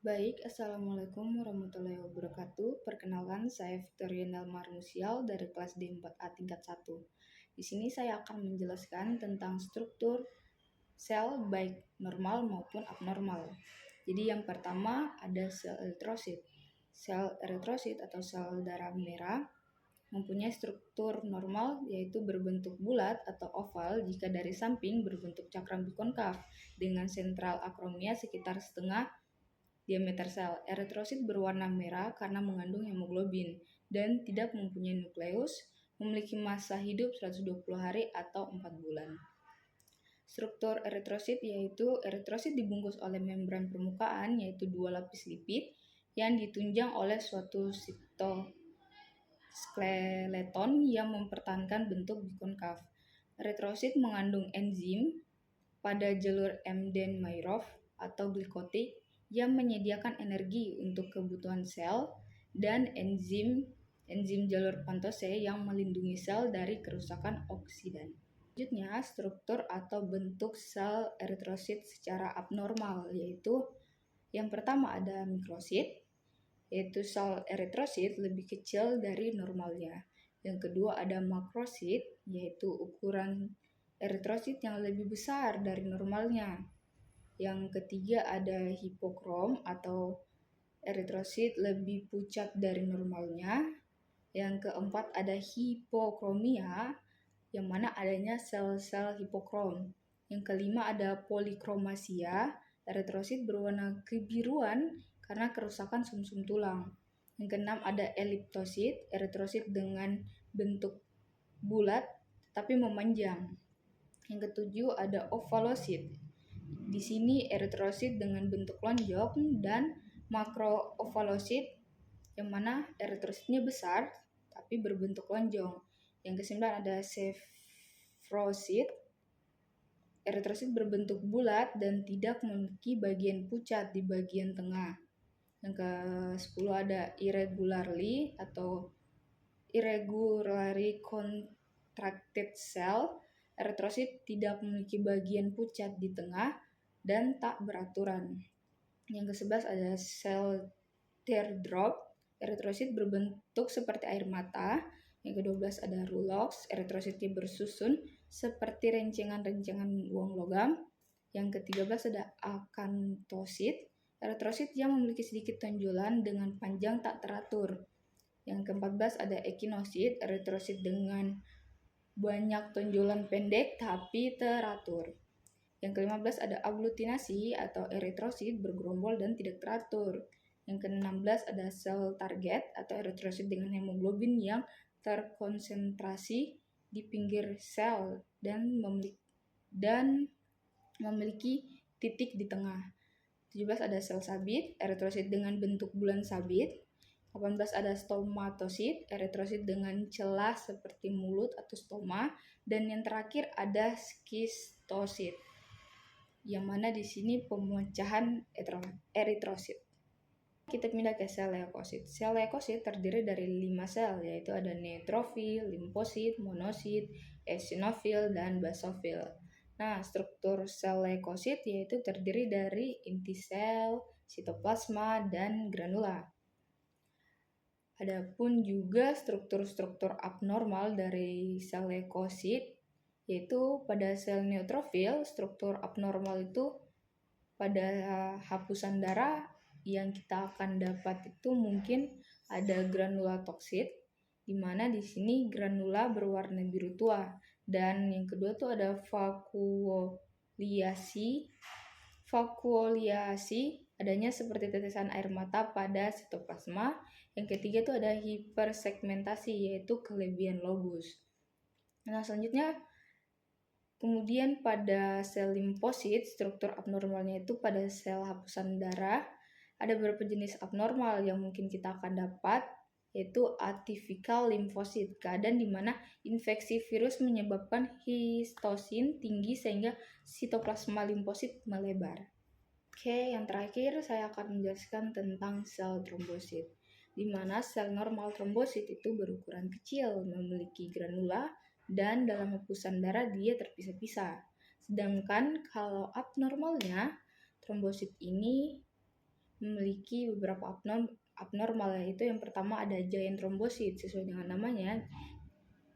Baik, Assalamualaikum warahmatullahi wabarakatuh. Perkenalkan, saya Victoria Nelmar Musial dari kelas D4A tingkat 1. Di sini saya akan menjelaskan tentang struktur sel baik normal maupun abnormal. Jadi yang pertama ada sel eritrosit. Sel eritrosit atau sel darah merah mempunyai struktur normal yaitu berbentuk bulat atau oval jika dari samping berbentuk cakram bikonkav dengan sentral akromia sekitar setengah diameter sel. Eritrosit berwarna merah karena mengandung hemoglobin dan tidak mempunyai nukleus, memiliki masa hidup 120 hari atau 4 bulan. Struktur eritrosit yaitu eritrosit dibungkus oleh membran permukaan yaitu 2 lapis lipid yang ditunjang oleh suatu sitoskeleton yang mempertahankan bentuk bikonkav. Eritrosit mengandung enzim pada jalur Embden-Mayrov atau glikotik yang menyediakan energi untuk kebutuhan sel dan enzim jalur pantose yang melindungi sel dari kerusakan oksidan. Selanjutnya, struktur atau bentuk sel eritrosit secara abnormal yaitu yang pertama ada mikrosit, yaitu sel eritrosit lebih kecil dari normalnya. Yang kedua ada makrosit, yaitu ukuran eritrosit yang lebih besar dari normalnya. Yang ketiga ada hipokrom atau eritrosit lebih pucat dari normalnya. Yang keempat ada hipokromia, yang mana adanya sel-sel hipokrom. Yang kelima ada polikromasia, eritrosit berwarna kebiruan karena kerusakan sumsum tulang. Yang keenam ada eliptosit, eritrosit dengan bentuk bulat tapi memanjang. Yang ketujuh ada ovalosit. Di sini eritrosit dengan bentuk lonjong dan makroovalosit yang mana eritrositnya besar tapi berbentuk lonjong. Yang kesembilan ada sefrosit. Eritrosit berbentuk bulat dan tidak memiliki bagian pucat di bagian tengah. Yang ke-10 ada irregularly contracted cell. Eritrosit tidak memiliki bagian pucat di tengah dan tak beraturan. Yang ke-11 ada sel teardrop. Eritrosit berbentuk seperti air mata. Yang ke-12 ada rouleaux. Eritrositnya bersusun seperti rencengan-rencengan uang logam. Yang ke-13 ada akantosit. Eritrosit yang memiliki sedikit tonjolan dengan panjang tak teratur. Yang ke-14 ada ekinosit. Eritrosit dengan banyak tonjolan pendek tapi teratur. Yang ke-15 ada aglutinasi atau eritrosit bergerombol dan tidak teratur. Yang ke-16 ada sel target atau eritrosit dengan hemoglobin yang terkonsentrasi di pinggir sel dan memiliki titik di tengah. 17 ada sel sabit, eritrosit dengan bentuk bulan sabit. 18 ada stomatosit, eritrosit dengan celah seperti mulut atau stoma. Dan yang terakhir ada skistosit, yang mana di sini pemecahan eritrosit. Kita pindah ke sel leukosit. Sel leukosit terdiri dari 5 sel, yaitu ada neutrofil, limfosit, monosit, eosinofil, dan basofil. Nah, struktur sel leukosit yaitu terdiri dari inti sel, sitoplasma, dan granula. Adapun juga struktur-struktur abnormal dari sel leukosit, yaitu pada sel neutrofil, struktur abnormal itu pada hapusan darah yang kita akan dapat itu mungkin ada granula toksit, di mana di sini granula berwarna biru tua. Dan yang kedua tuh ada vakuoliasi, adanya seperti tetesan air mata pada sitoplasma. Yang ketiga tuh ada hipersegmentasi, yaitu kelebihan lobus. Nah, selanjutnya kemudian pada sel limfosit, struktur abnormalnya itu pada sel hapusan darah. Ada beberapa jenis abnormal yang mungkin kita akan dapat, yaitu atypical limfosit, keadaan di mana infeksi virus menyebabkan histosin tinggi sehingga sitoplasma limfosit melebar. Oke, yang terakhir saya akan menjelaskan tentang sel trombosit, di mana sel normal trombosit itu berukuran kecil, memiliki granula, dan dalam hapusan darah dia terpisah-pisah. Sedangkan kalau abnormalnya, trombosit ini memiliki beberapa abnormal, yaitu yang pertama ada giant thrombosit. Sesuai dengan namanya,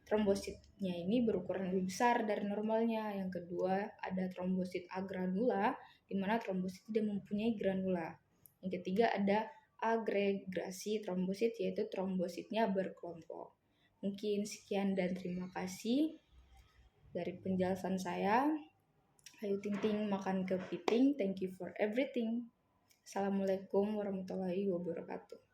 trombositnya ini berukuran lebih besar dari normalnya. Yang kedua ada trombosit agranula, di mana trombosit tidak mempunyai granula. Yang ketiga ada agregasi trombosit, yaitu trombositnya berkelompok. Mungkin sekian dan terima kasih dari penjelasan saya. Ayu Ting Ting makan kepiting. Thank you for everything. Assalamualaikum warahmatullahi wabarakatuh.